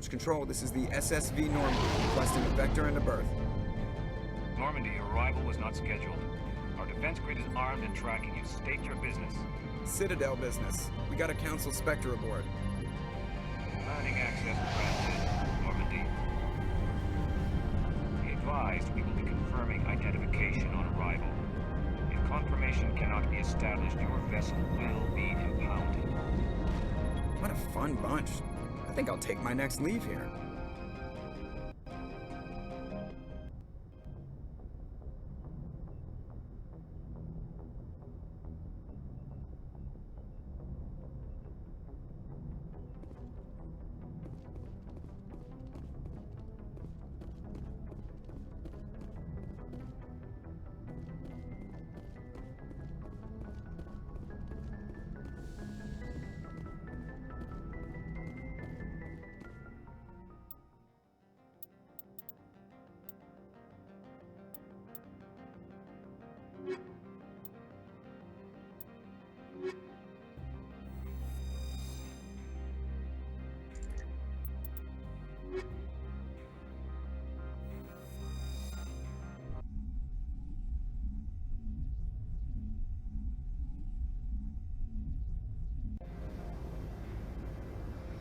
Approach Control, this is the SSV Normandy, requesting a vector and a berth. Normandy, your arrival was not scheduled. Our defense grid is armed and tracking you. State your business. Citadel business. We got a Council Spectre aboard. Granting access granted, Normandy. Be advised, we will be confirming identification on arrival. If confirmation cannot be established, your vessel will be impounded. What a fun bunch. I think I'll take my next leave here.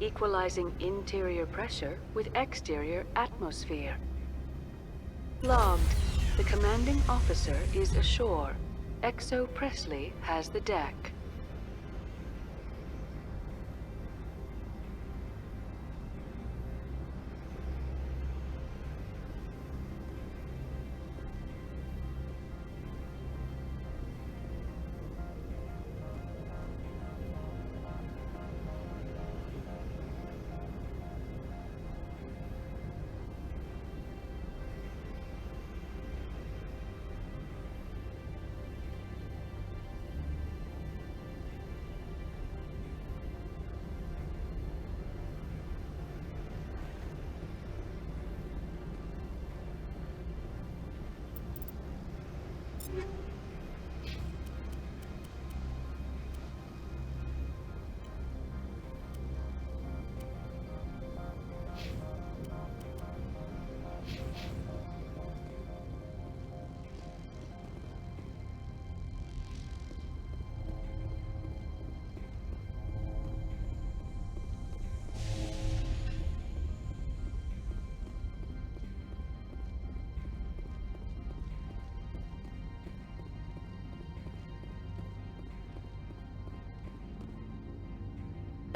Equalizing interior pressure with exterior atmosphere. Logged. The commanding officer is ashore. Exo Presley has the deck.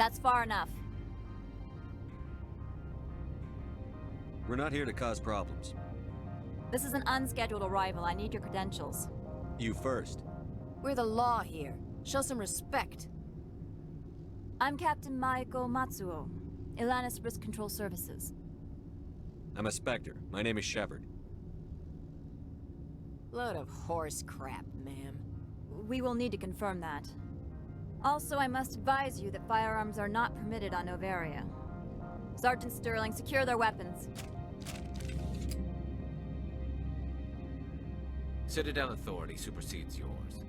That's far enough. We're not here to cause problems. This is an unscheduled arrival. I need your credentials. You first. We're the law here. Show some respect. I'm Captain Maiko Matsuo, Ilanis Risk Control Services. I'm a Spectre. My name is Shepard. Load of horse crap, ma'am. We will need to confirm that. Also, I must advise you that firearms are not permitted on Noveria. Sergeant Sterling, secure their weapons. Citadel authority supersedes yours.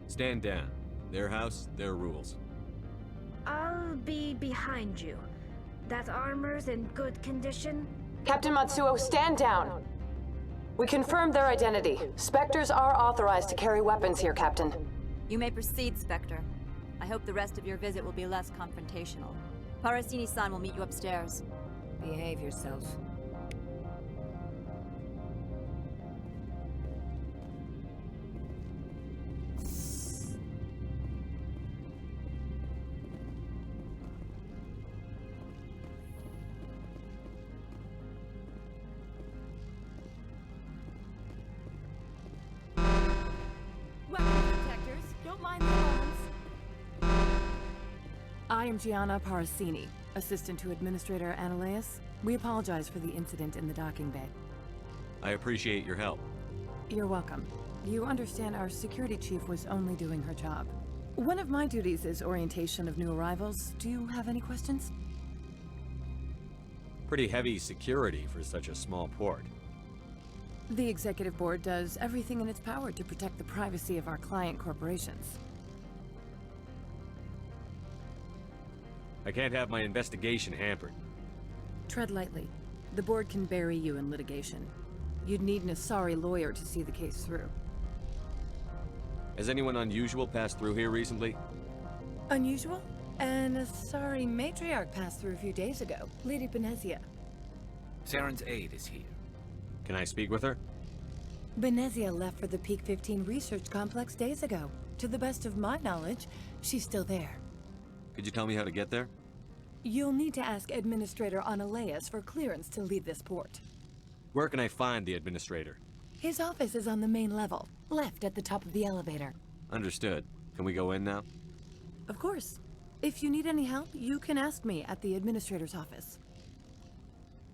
Stand down. Their house, their rules. I'll be behind you. That armor's in good condition? Captain Matsuo, stand down! We confirmed their identity. Spectres are authorized to carry weapons here, Captain. You may proceed, Spectre. I hope the rest of your visit will be less confrontational. Parasini-san will meet you upstairs. Behave yourself. I am Gianna Parasini, assistant to Administrator Ananias. We apologize for the incident in the docking bay. I appreciate your help. You're welcome. You understand our security chief was only doing her job. One of my duties is orientation of new arrivals. Do you have any questions? Pretty heavy security for such a small port. The executive board does everything in its power to protect the privacy of our client corporations. I can't have my investigation hampered. Tread lightly. The board can bury you in litigation. You'd need an Asari lawyer to see the case through. Has anyone unusual passed through here recently? Unusual? An Asari matriarch passed through a few days ago. Lady Benezia. Saren's aide is here. Can I speak with her? Benezia left for the Peak 15 research complex days ago. To the best of my knowledge, she's still there. Could you tell me how to get there? You'll need to ask Administrator Analeas for clearance to leave this port. Where can I find the administrator? His office is on the main level, left at the top of the elevator. Understood. Can we go in now? Of course. If you need any help, you can ask me at the Administrator's office.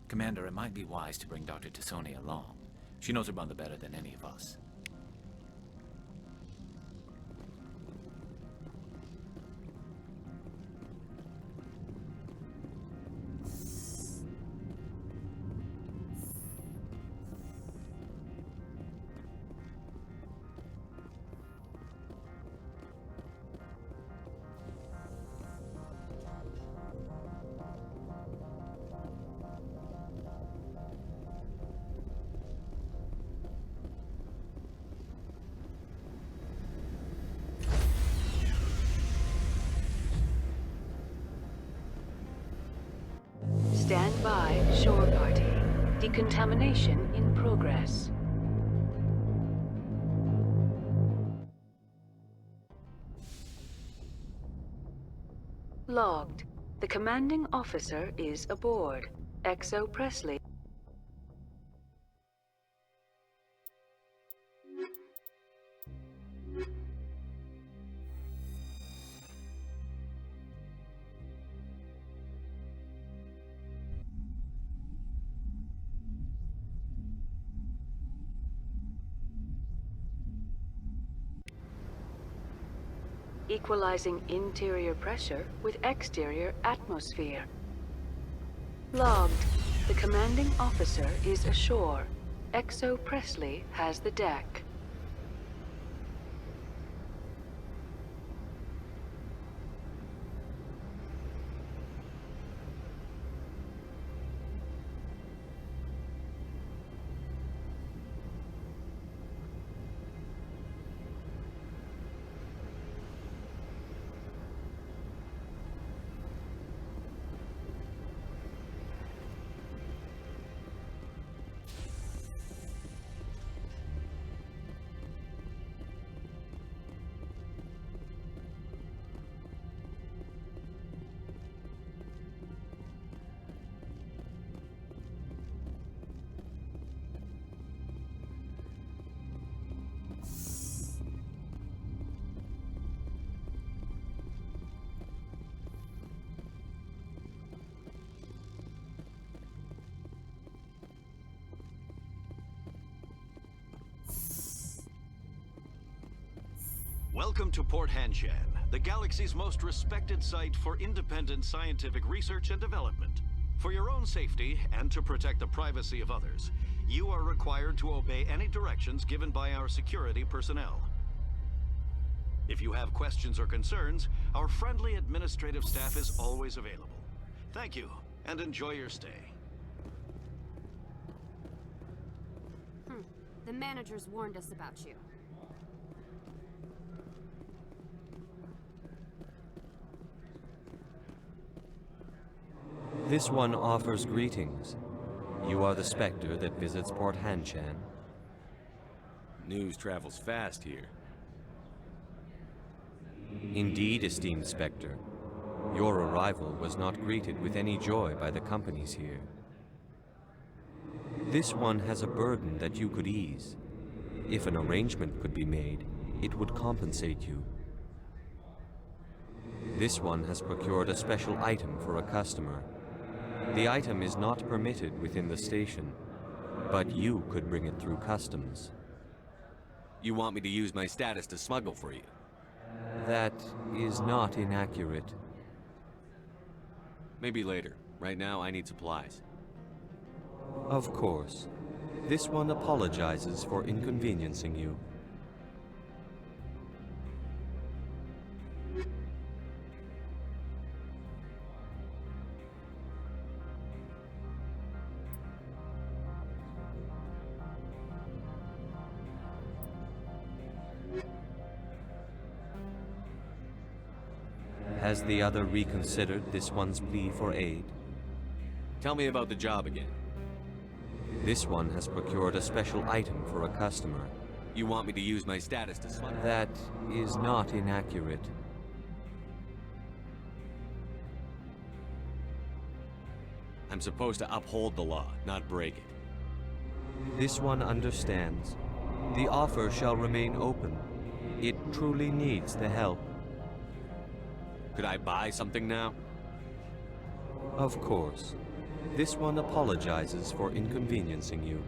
Commander, it might be wise to bring Dr. T'Soni along. She knows her mother better than any of us. Stand by, shore party. Decontamination in progress. Logged. The commanding officer is aboard. XO Presley. Equalizing interior pressure with exterior atmosphere. Logged. The commanding officer is ashore. XO Presley has the deck. Welcome to Port Hanshan, the galaxy's most respected site for independent scientific research and development. For your own safety and to protect the privacy of others, you are required to obey any directions given by our security personnel. If you have questions or concerns, our friendly administrative staff is always available. Thank you, and enjoy your stay. The managers warned us about you. This one offers greetings. You are the Spectre that visits Port Hanshan. News travels fast here. Indeed, esteemed Spectre. Your arrival was not greeted with any joy by the companies here. This one has a burden that you could ease. If an arrangement could be made, it would compensate you. This one has procured a special item for a customer. The item is not permitted within the station, but you could bring it through customs. You want me to use my status to smuggle for you? That is not inaccurate. Maybe later. Right now, I need supplies. Of course. This one apologizes for inconveniencing you. Has the other reconsidered this one's plea for aid? Tell me about the job again. This one has procured a special item for a customer. You want me to use my status to smuggle? That is not inaccurate. I'm supposed to uphold the law, not break it. This one understands. The offer shall remain open. It truly needs the help. Could I buy something now? Of course. This one apologizes for inconveniencing you.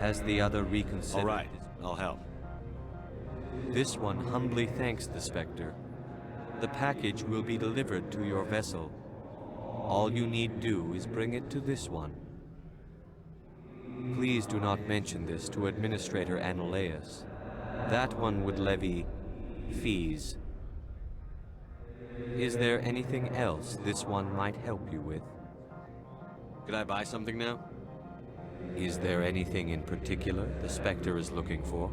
Has the other reconsidered? All right, I'll help. This one humbly thanks the Spectre. The package will be delivered to your vessel. All you need do is bring it to this one. Please do not mention this to Administrator Annulaeus. That one would levy fees. Is there anything else this one might help you with? Could I buy something now? Is there anything in particular the Spectre is looking for?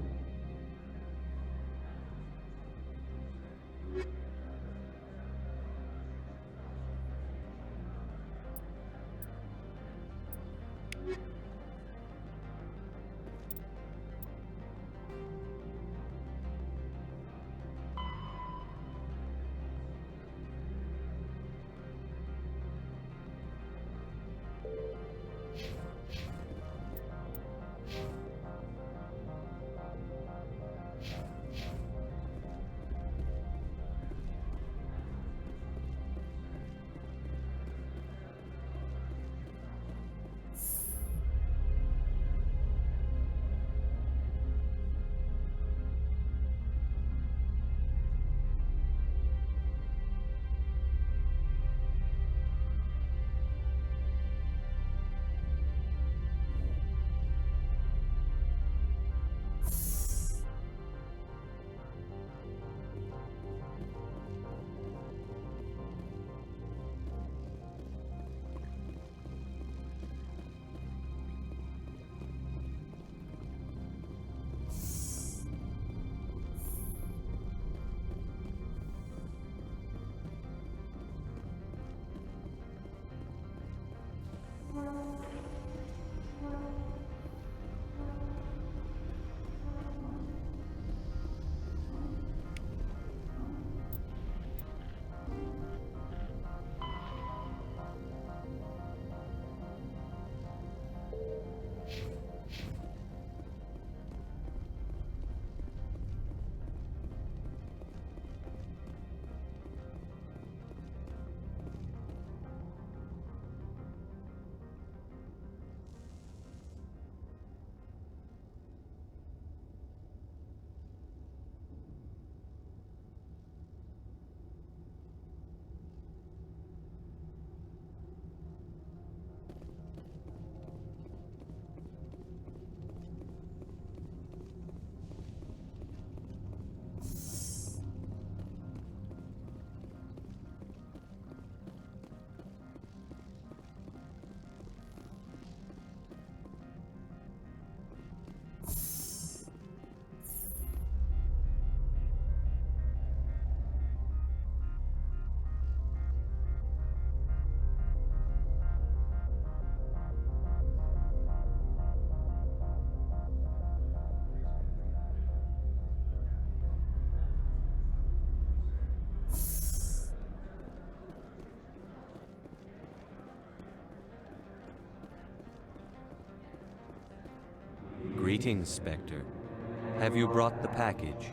Greetings, Spectre. Have you brought the package?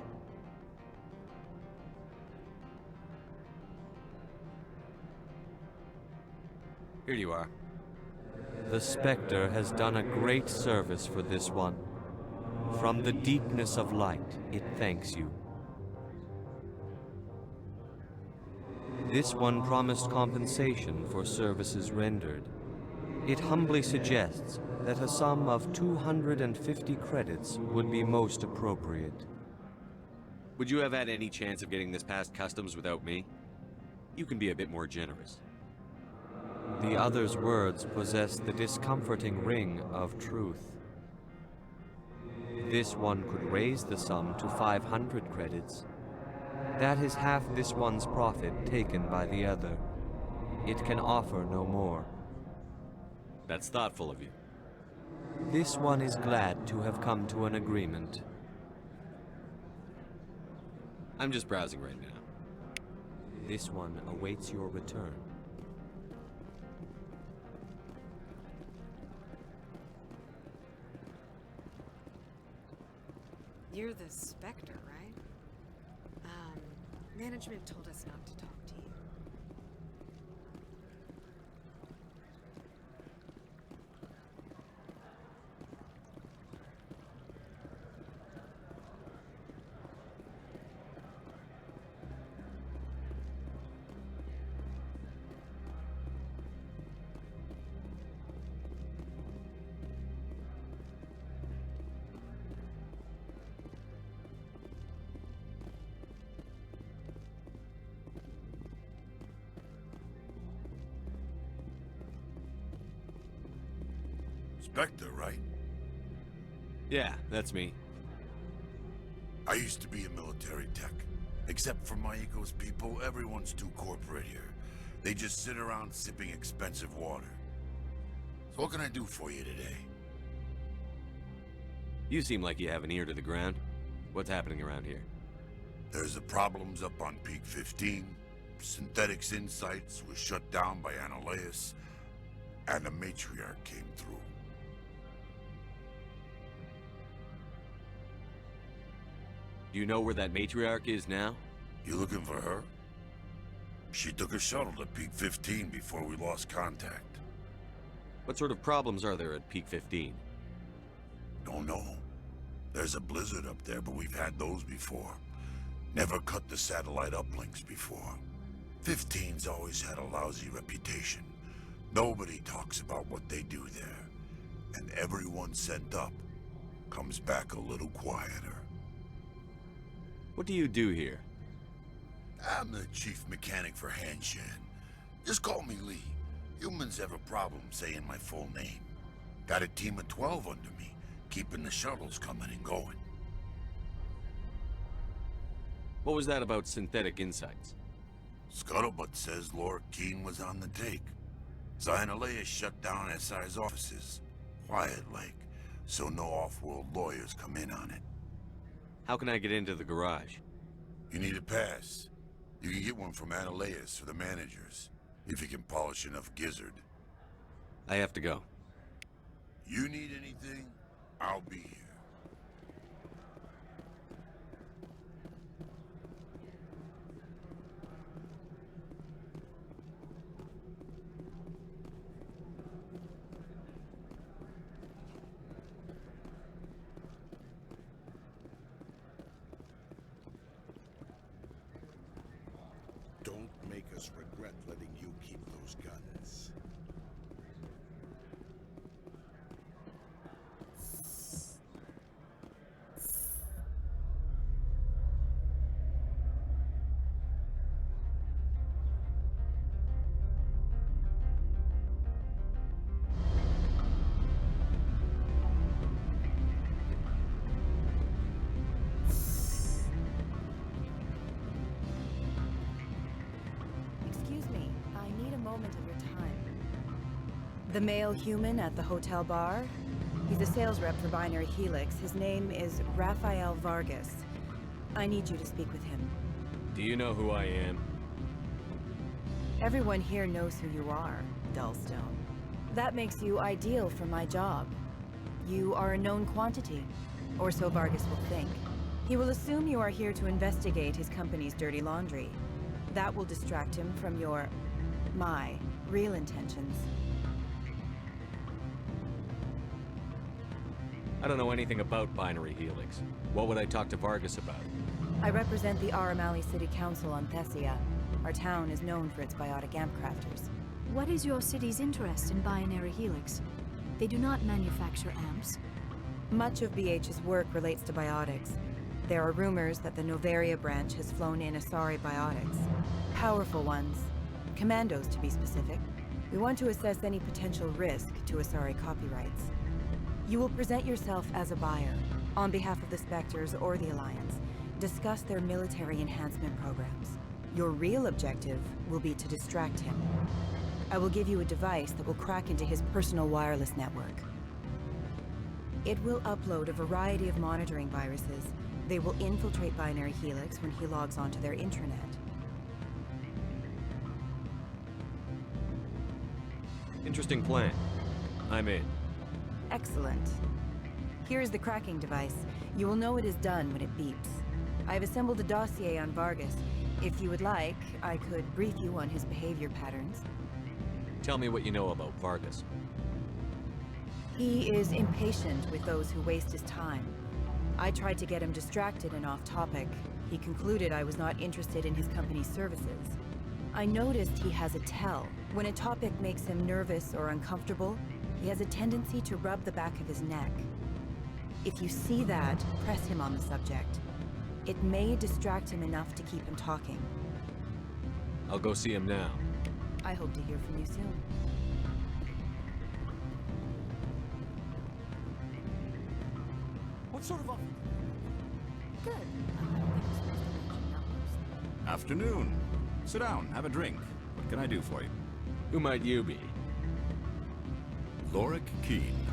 Here you are. The Spectre has done a great service for this one. From the deepness of light, it thanks you. This one promised compensation for services rendered. It humbly suggests that a sum of 250 credits would be most appropriate. Would you have had any chance of getting this past customs without me? You can be a bit more generous. The other's words possess the discomforting ring of truth. This one could raise the sum to 500 credits. That is half this one's profit taken by the other. It can offer no more. That's thoughtful of you. This one is glad to have come to an agreement. I'm just browsing right now. This one awaits your return. You're the Spectre, right? Management told us not to talk to you. Spectre, right? Yeah, that's me. I used to be a military tech. Except for my eco's people, everyone's too corporate here. They just sit around sipping expensive water. So what can I do for you today? You seem like you have an ear to the ground. What's happening around here? There's the problems up on Peak 15. Synthetics Insights was shut down by Analeus. And the matriarch came through. Do you know where that matriarch is now? You looking for her? She took a shuttle to Peak 15 before we lost contact. What sort of problems are there at Peak 15? Don't know. There's a blizzard up there, but we've had those before. Never cut the satellite uplinks before. 15's always had a lousy reputation. Nobody talks about what they do there. And everyone sent up comes back a little quieter. What do you do here? I'm the chief mechanic for Hanshan. Just call me Lee. Humans have a problem saying my full name. Got a team of 12 under me, keeping the shuttles coming and going. What was that about Synthetic Insights? Scuttlebutt says Laura Keene was on the take. Zionalea shut down SI's offices. Quiet like, so no off-world lawyers come in on it. How can I get into the garage? You need a pass. You can get one from Analeus or the managers, if you can polish enough gizzard. I have to go. You need anything, I'll be here. Don't make us regret letting you keep those guns. Excuse me, I need a moment of your time. The male human at the hotel bar? He's a sales rep for Binary Helix. His name is Rafael Vargas. I need you to speak with him. Do you know who I am? Everyone here knows who you are, Dullstone. That makes you ideal for my job. You are a known quantity, or so Vargas will think. He will assume you are here to investigate his company's dirty laundry. That will distract him from my real intentions. I don't know anything about Binary Helix. What would I talk to Vargas about? I represent the Aramali City Council on Thessia. Our town is known for its biotic amp crafters. What is your city's interest in Binary Helix? They do not manufacture amps. Much of BH's work relates to biotics. There are rumors that the Noveria branch has flown in Asari biotics. Powerful ones. Commandos, to be specific. We want to assess any potential risk to Asari copyrights. You will present yourself as a buyer, on behalf of the Spectres or the Alliance. Discuss their military enhancement programs. Your real objective will be to distract him. I will give you a device that will crack into his personal wireless network. It will upload a variety of monitoring viruses. They will infiltrate Binary Helix when he logs onto their intranet. Interesting plan. I'm in. Excellent. Here is the cracking device. You will know it is done when it beeps. I have assembled a dossier on Vargas. If you would like, I could brief you on his behavior patterns. Tell me what you know about Vargas. He is impatient with those who waste his time. I tried to get him distracted and off topic. He concluded I was not interested in his company's services. I noticed he has a tell. When a topic makes him nervous or uncomfortable, he has a tendency to rub the back of his neck. If you see that, press him on the subject. It may distract him enough to keep him talking. I'll go see him now. I hope to hear from you soon. What sort of offer? Good. I don't think we're supposed to mention numbers. Afternoon. Sit down, have a drink. What can I do for you? Who might you be? Lorik Keene.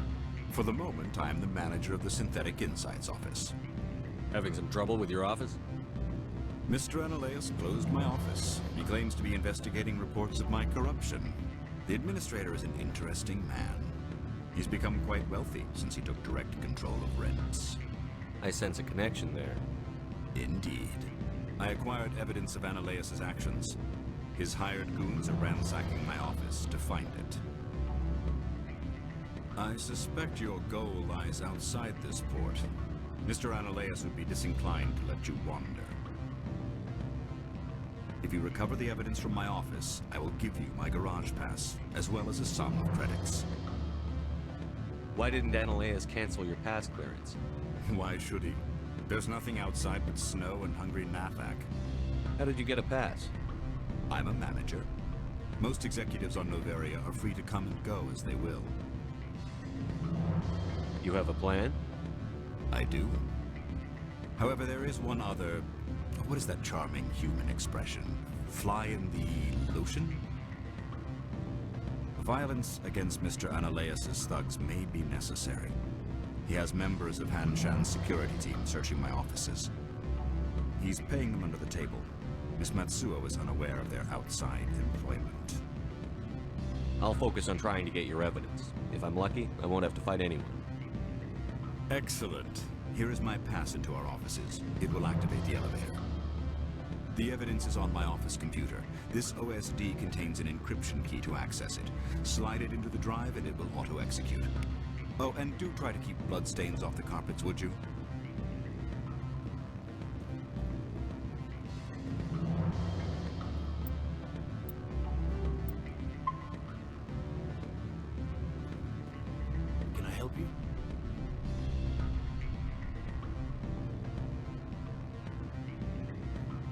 For the moment, I am the manager of the Synthetic Insights office. Having some trouble with your office? Mr. Analeas closed my office. He claims to be investigating reports of my corruption. The administrator is an interesting man. He's become quite wealthy since he took direct control of rents. I sense a connection there. Indeed. I acquired evidence of Analeas' actions. His hired goons are ransacking my office to find it. I suspect your goal lies outside this port. Mr. Analeas would be disinclined to let you wander. If you recover the evidence from my office, I will give you my garage pass, as well as a sum of credits. Why didn't Analeas cancel your pass clearance? Why should he? There's nothing outside but snow and hungry Nafak. How did you get a pass? I'm a manager. Most executives on Noveria are free to come and go as they will. You have a plan? I do. However, there is one other... What is that charming human expression? Fly in the lotion? Violence against Mr. Analeas' thugs may be necessary. He has members of Hanshan's security team searching my offices. He's paying them under the table. Miss Matsuo is unaware of their outside employment. I'll focus on trying to get your evidence. If I'm lucky, I won't have to fight anyone. Excellent. Here is my pass into our offices. It will activate the elevator. The evidence is on my office computer. This OSD contains an encryption key to access it. Slide it into the drive and it will auto-execute. Oh, and do try to keep bloodstains off the carpets, would you? Can I help you?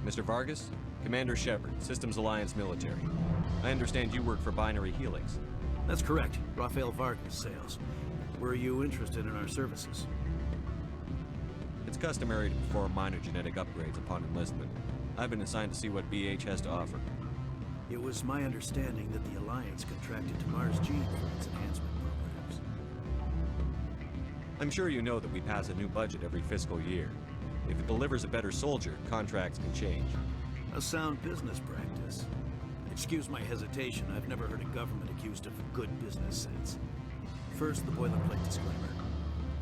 Mr. Vargas? Commander Shepard, Systems Alliance Military. I understand you work for Binary Helix. That's correct. Rafael Vargas, sales. Were you interested in our services? It's customary to perform minor genetic upgrades upon enlistment. I've been assigned to see what BH has to offer. It was my understanding that the Alliance contracted to Mars Gene for its enhancement programs. I'm sure you know that we pass a new budget every fiscal year. If it delivers a better soldier, contracts can change. A sound business practice. Excuse my hesitation, I've never heard a government accused of good business sense. First, the boilerplate disclaimer.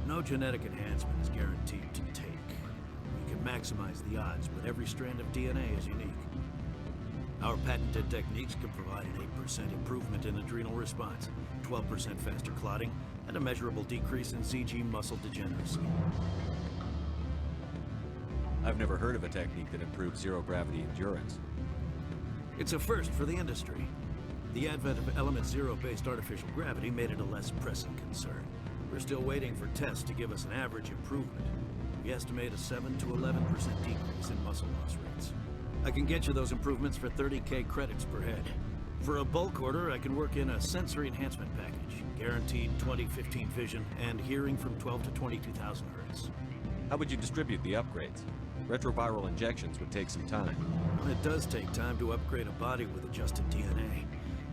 No genetic enhancement is guaranteed to take. We can maximize the odds, but every strand of DNA is unique. Our patented techniques can provide an 8% improvement in adrenal response, 12% faster clotting, and a measurable decrease in ZG muscle degeneracy. I've never heard of a technique that improves zero-gravity endurance. It's a first for the industry. The advent of element zero-based artificial gravity made it a less pressing concern. We're still waiting for tests to give us an average improvement. We estimate a 7 to 11% decrease in muscle loss rates. I can get you those improvements for 30K credits per head. For a bulk order, I can work in a sensory enhancement package, guaranteed 20/15 vision and hearing from 12 to 22,000 hertz. How would you distribute the upgrades? Retroviral injections would take some time. Well, it does take time to upgrade a body with adjusted DNA.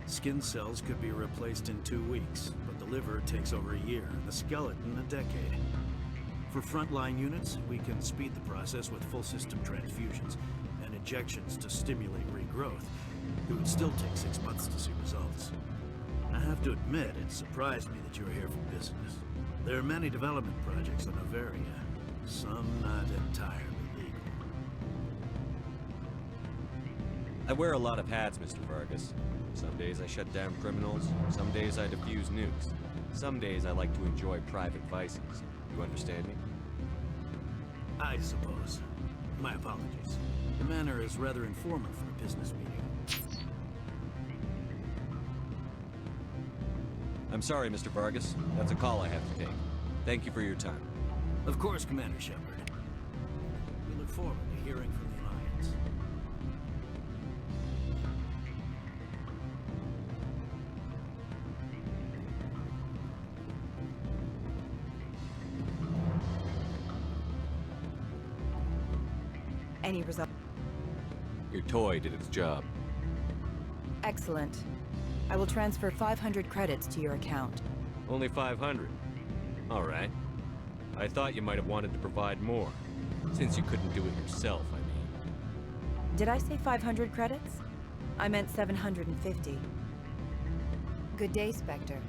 Skin cells could be replaced in 2 weeks, but the liver takes over a year, and the skeleton a decade. For frontline units, we can speed the process with full system transfusions and injections to stimulate regrowth. It would still take 6 months to see results. I have to admit, it surprised me that you were here for business. There are many development projects on Noveria, some not entirely legal. I wear a lot of hats, Mr. Vargas. Some days I shut down criminals, some days I defuse nukes. Some days I like to enjoy private vices. You understand me? I suppose. My apologies. The manner is rather informal for a business meeting. I'm sorry, Mr. Vargas. That's a call I have to take. Thank you for your time. Of course, Commander Shepard. We look forward to hearing from the Alliance. Any result? Your toy did its job. Excellent. I will transfer 500 credits to your account. Only 500. All right. I thought you might have wanted to provide more. Since you couldn't do it yourself, I mean. Did I say 500 credits? I meant 750. Good day, Spectre.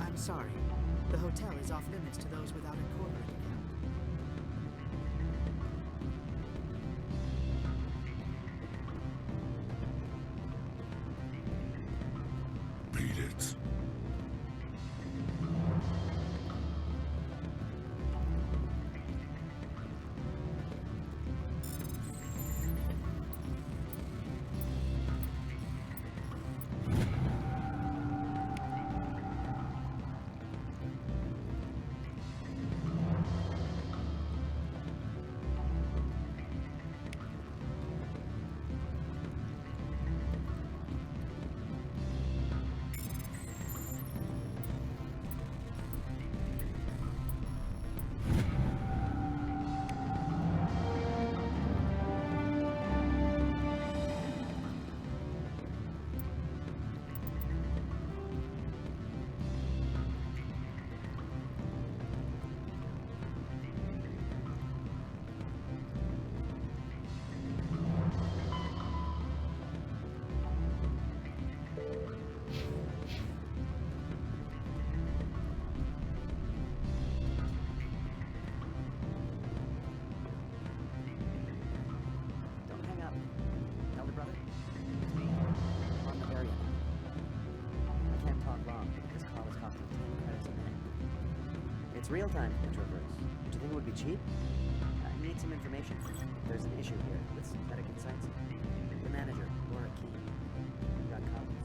I'm sorry. The hotel is off limits to those without a corporate account. Beat it. It's real time, Introverse. Do you think it would be cheap? I need some information. There's an issue here with synthetic insights. The manager, Laura Key, got copies.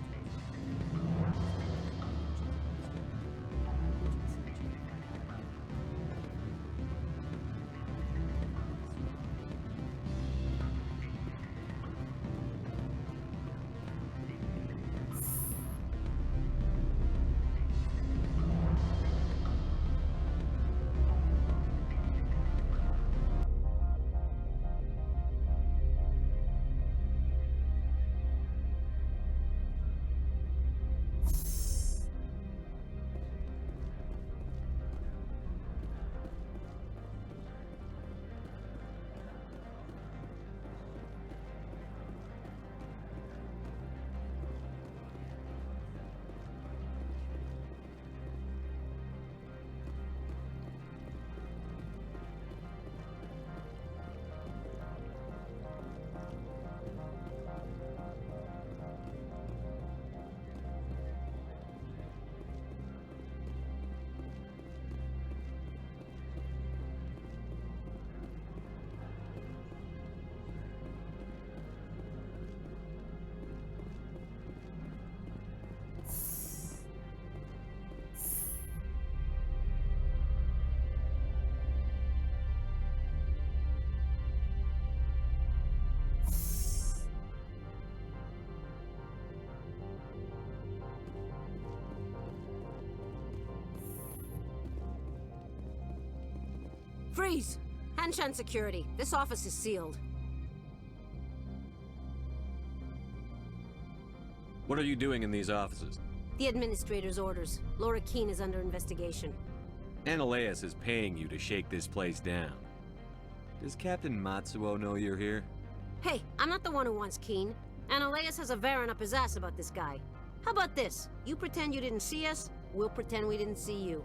Freeze! Hanshan security. This office is sealed. What are you doing in these offices? The administrator's orders. Laura Keene is under investigation. Ananias is paying you to shake this place down. Does Captain Matsuo know you're here? Hey, I'm not the one who wants Keene. Ananias has a Varen up his ass about this guy. How about this? You pretend you didn't see us, we'll pretend we didn't see you.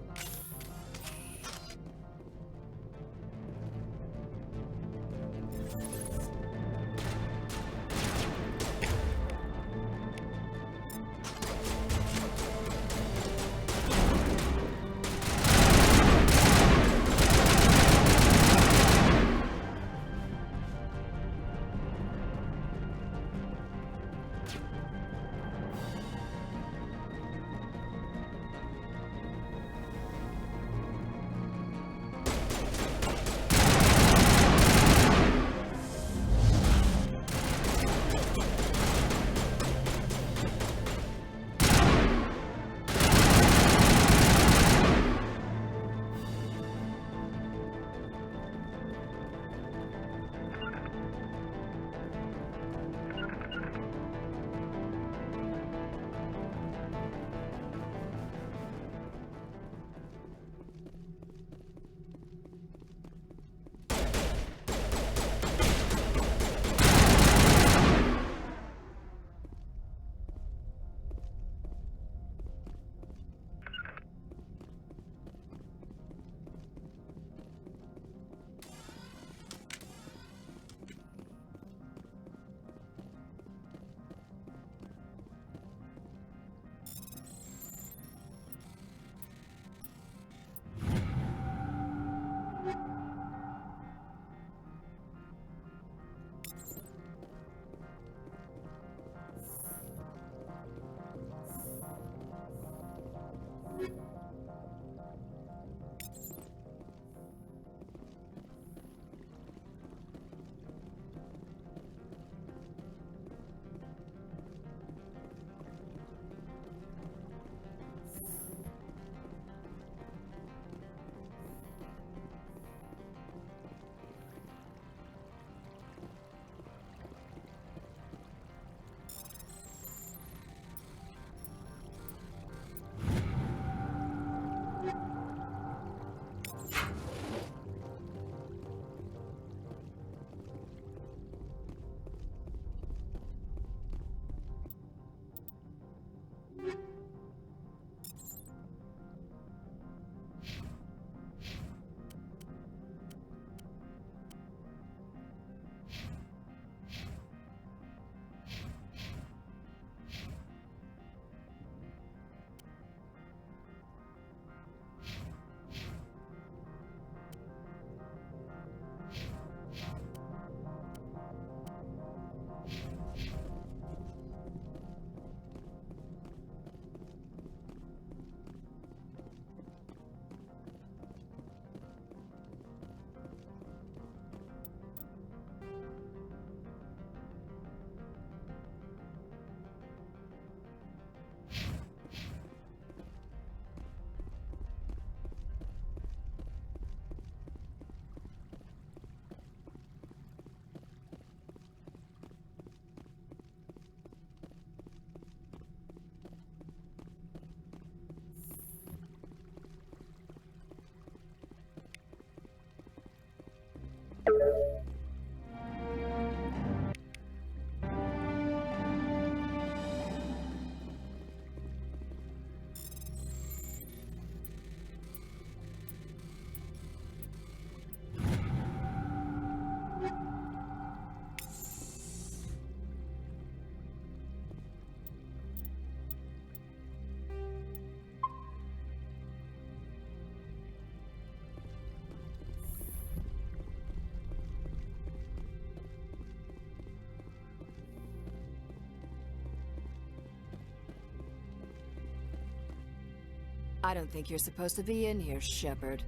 I don't think you're supposed to be in here, Shepard.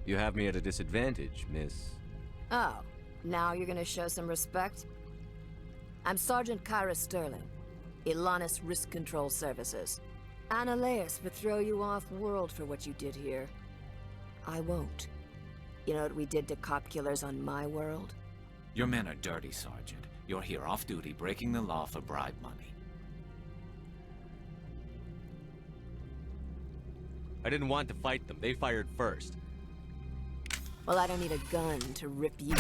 You have me at a disadvantage, miss. Oh, now you're gonna show some respect? I'm Sergeant Kyra Sterling, Ilanis Risk Control Services. Annaleus would throw you off-world for what you did here. I won't. You know what we did to cop killers on my world? Your men are dirty, Sergeant. You're here off-duty, breaking the law for bribe money. I didn't want to fight them. They fired first. Well, I don't need a gun to rip you.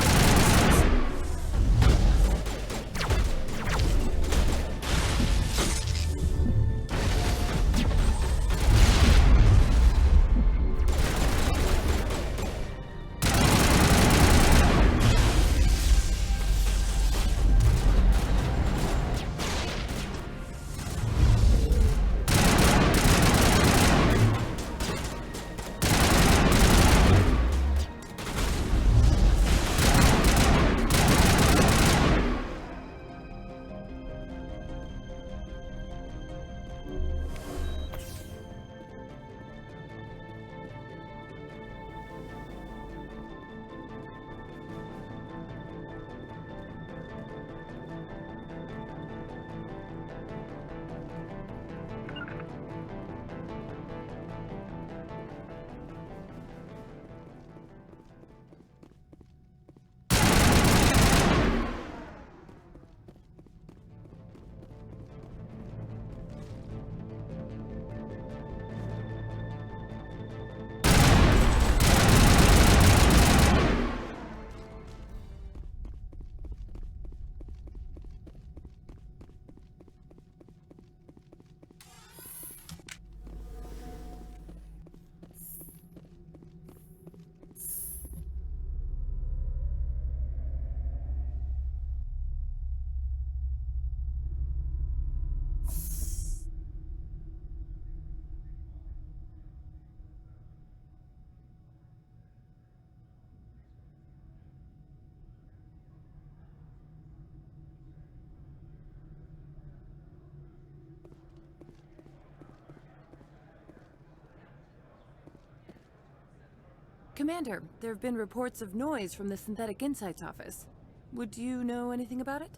Commander, there have been reports of noise from the Synthetic Insights office. Would you know anything about it?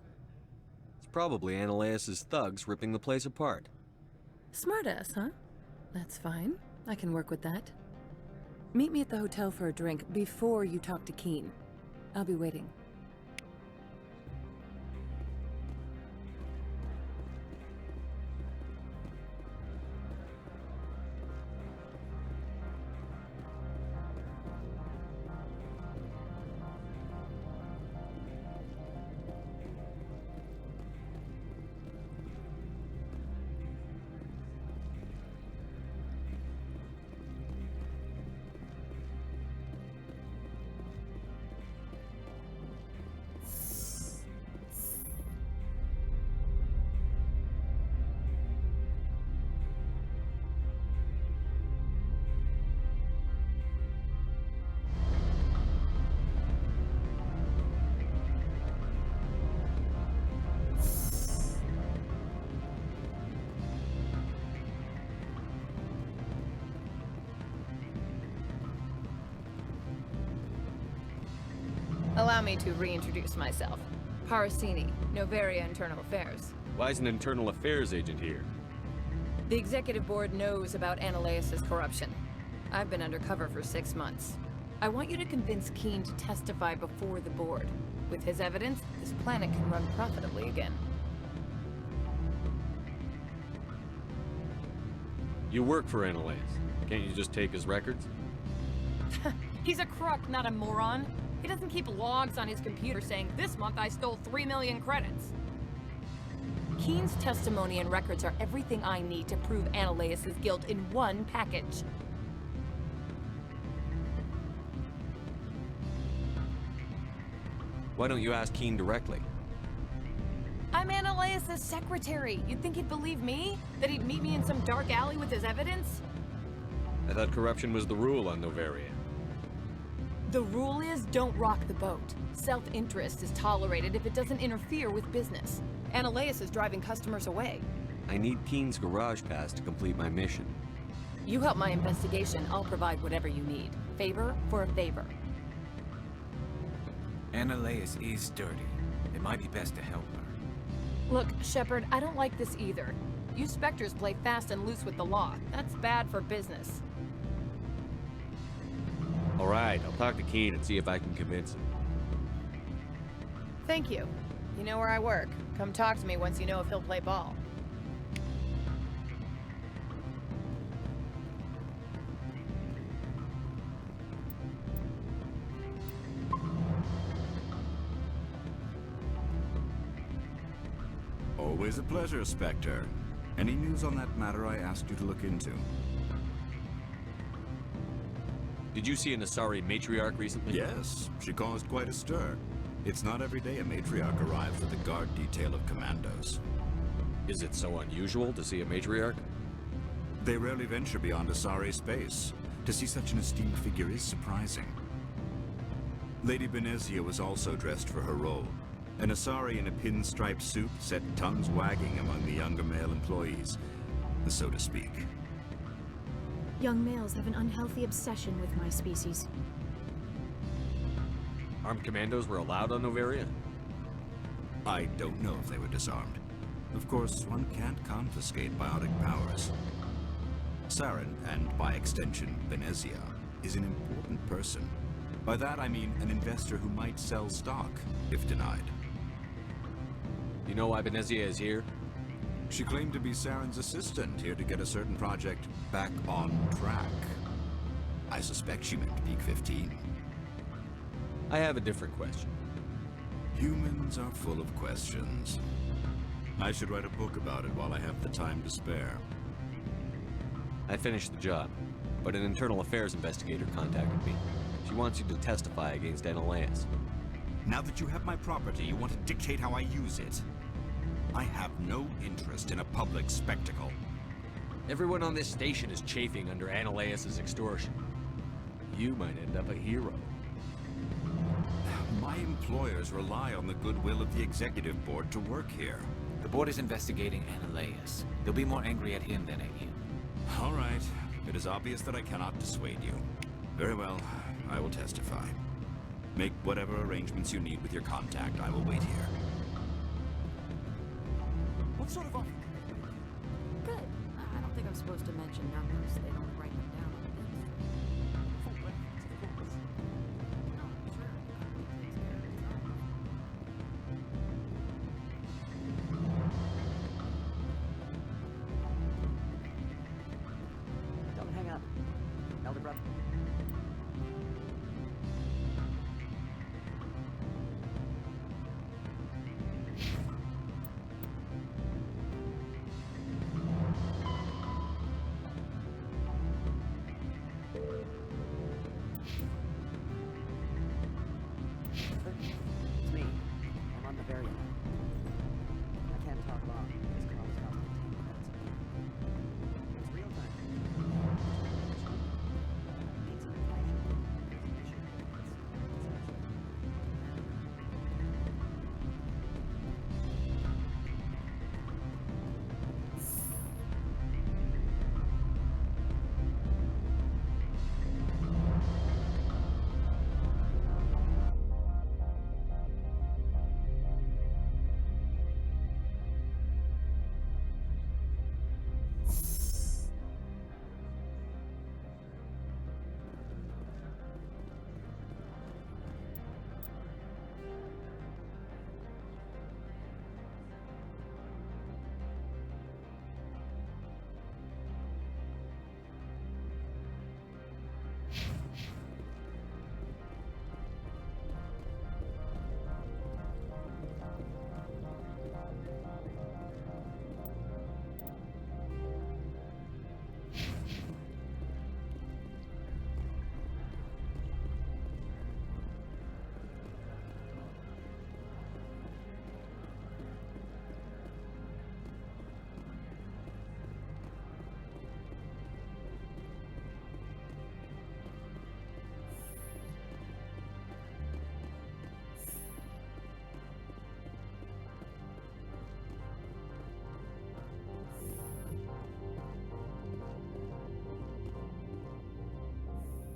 It's probably Annaleus' thugs ripping the place apart. Smartass, huh? That's fine. I can work with that. Meet me at the hotel for a drink before you talk to Keen. I'll be waiting. Allow me to reintroduce myself. Parasini, Noveria Internal Affairs. Why is an internal affairs agent here? The executive board knows about Annaleus' corruption. I've been undercover for 6 months. I want you to convince Keen to testify before the board. With his evidence, this planet can run profitably again. You work for Annaleus. Can't you just take his records? He's a crook, not a moron. He doesn't keep logs on his computer saying, "This month I stole 3 million credits." Keen's testimony and records are everything I need to prove Annaleus' guilt in one package. Why don't you ask Keen directly? I'm Annaleus' secretary. You'd think he'd believe me? That he'd meet me in some dark alley with his evidence? I thought corruption was the rule on Noveria. The rule is, don't rock the boat. Self-interest is tolerated if it doesn't interfere with business. Annaleus is driving customers away. I need Keen's garage pass to complete my mission. You help my investigation, I'll provide whatever you need. Favor for a favor. Annaleus is dirty. It might be best to help her. Look, Shepard, I don't like this either. You Spectres play fast and loose with the law. That's bad for business. Alright, I'll talk to Keen and see if I can convince him. Thank you. You know where I work. Come talk to me once you know if he'll play ball. Always a pleasure, Spectre. Any news on that matter I asked you to look into? Did you see an Asari matriarch recently? Yes, she caused quite a stir. It's not every day a matriarch arrives with a guard detail of commandos. Is it so unusual to see a matriarch? They rarely venture beyond Asari space. To see such an esteemed figure is surprising. Lady Benezia was also dressed for her role. An Asari in a pinstripe suit set tongues wagging among the younger male employees, so to speak. Young males have an unhealthy obsession with my species. Armed commandos were allowed on Noveria? I don't know if they were disarmed. Of course, one can't confiscate biotic powers. Saren, and by extension, Benezia, is an important person. By that I mean an investor who might sell stock, if denied. You know why Benezia is here? She claimed to be Saren's assistant, here to get a certain project back on track. I suspect she meant Peak 15. I have a different question. Humans are full of questions. I should write a book about it while I have the time to spare. I finished the job, but an internal affairs investigator contacted me. She wants you to testify against Annaleus. Now that you have my property, you want to dictate how I use it. I have no interest in a public spectacle. Everyone on this station is chafing under Annaleus' extortion. You might end up a hero. My employers rely on the goodwill of the executive board to work here. The board is investigating Annaleus. They'll be more angry at him than at you. All right. It is obvious that I cannot dissuade you. Very well. I will testify. Make whatever arrangements you need with your contact. I will wait here. What sort of offer? Good. I don't think I'm supposed to mention numbers. They don't write them down on things. Full benefits, of course. No, sure. He takes care of his own. Don't hang up. Elder brother. It's me. I'm on Noveria now. I can't talk long. This call is costing 10 credits. It's real time. I need some information.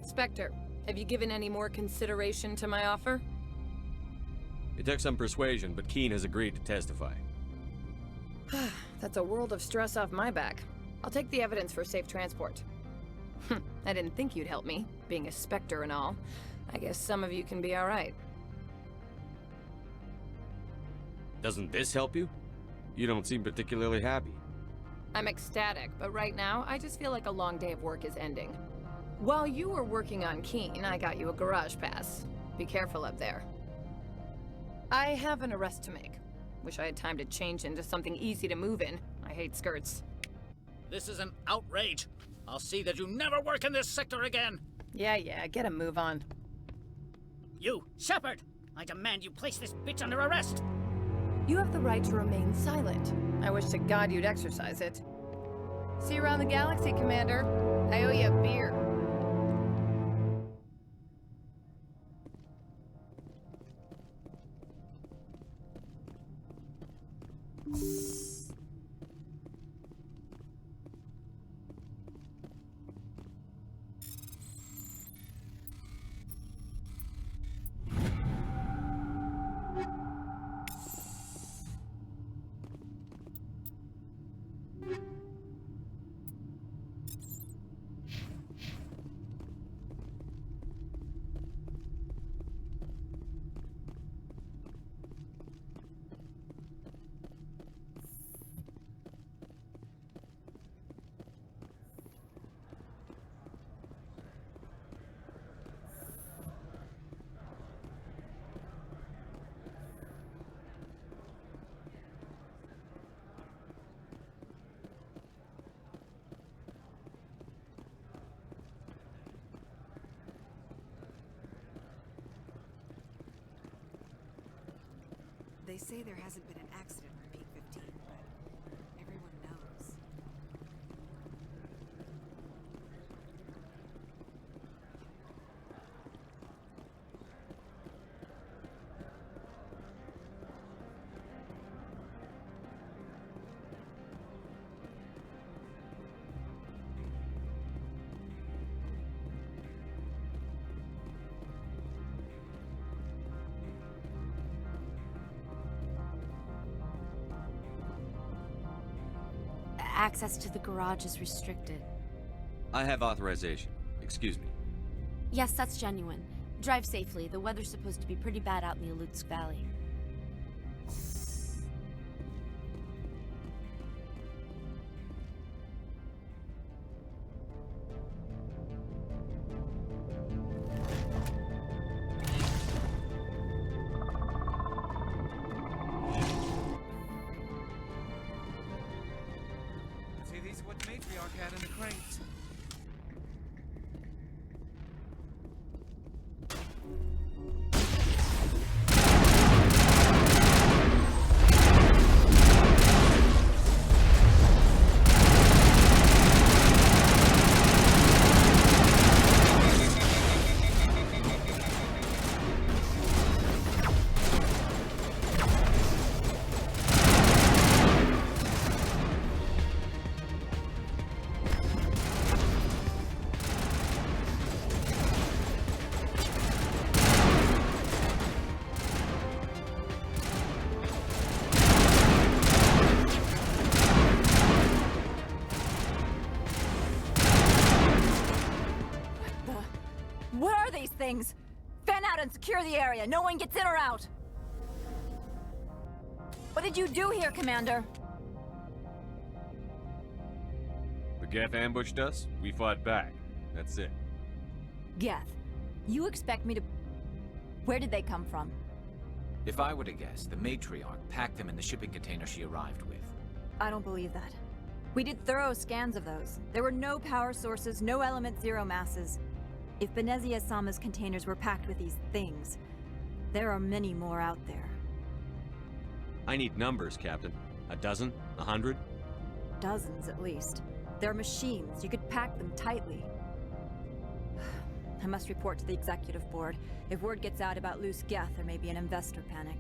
Spectre, have you given any more consideration to my offer? It took some persuasion, but Keen has agreed to testify. That's a world of stress off my back. I'll take the evidence for safe transport. I didn't think you'd help me, being a Spectre and all. I guess some of you can be alright. Doesn't this help you? You don't seem particularly happy. I'm ecstatic, but right now, I just feel like a long day of work is ending. While you were working on Keen, I got you a garage pass. Be careful up there. I have an arrest to make. Wish I had time to change into something easy to move in. I hate skirts. This is an outrage. I'll see that you never work in this sector again. Yeah, get a move on. You, Shepard! I demand you place this bitch under arrest! You have the right to remain silent. I wish to God you'd exercise it. See you around the galaxy, Commander. I owe you a beer. They say there hasn't been an accident on Peak 15, but everyone knows. Access to the garage is restricted. I have authorization. Excuse me. Yes, that's genuine. Drive safely. The weather's supposed to be pretty bad out in the Alutsk Valley. See, these are what the matriarch had in the crates. What are these things? Fan out and secure the area. No one gets in or out. What did you do here, Commander? The Geth ambushed us, we fought back. That's it. Geth, you expect me to... Where did they come from? If I were to guess, the matriarch packed them in the shipping container she arrived with. I don't believe that. We did thorough scans of those. There were no power sources, no element zero masses. If Benezia Sama's containers were packed with these things, there are many more out there. I need numbers, Captain. A dozen? 100? Dozens, at least. They're machines. You could pack them tightly. I must report to the executive board. If word gets out about loose Geth, there may be an investor panic.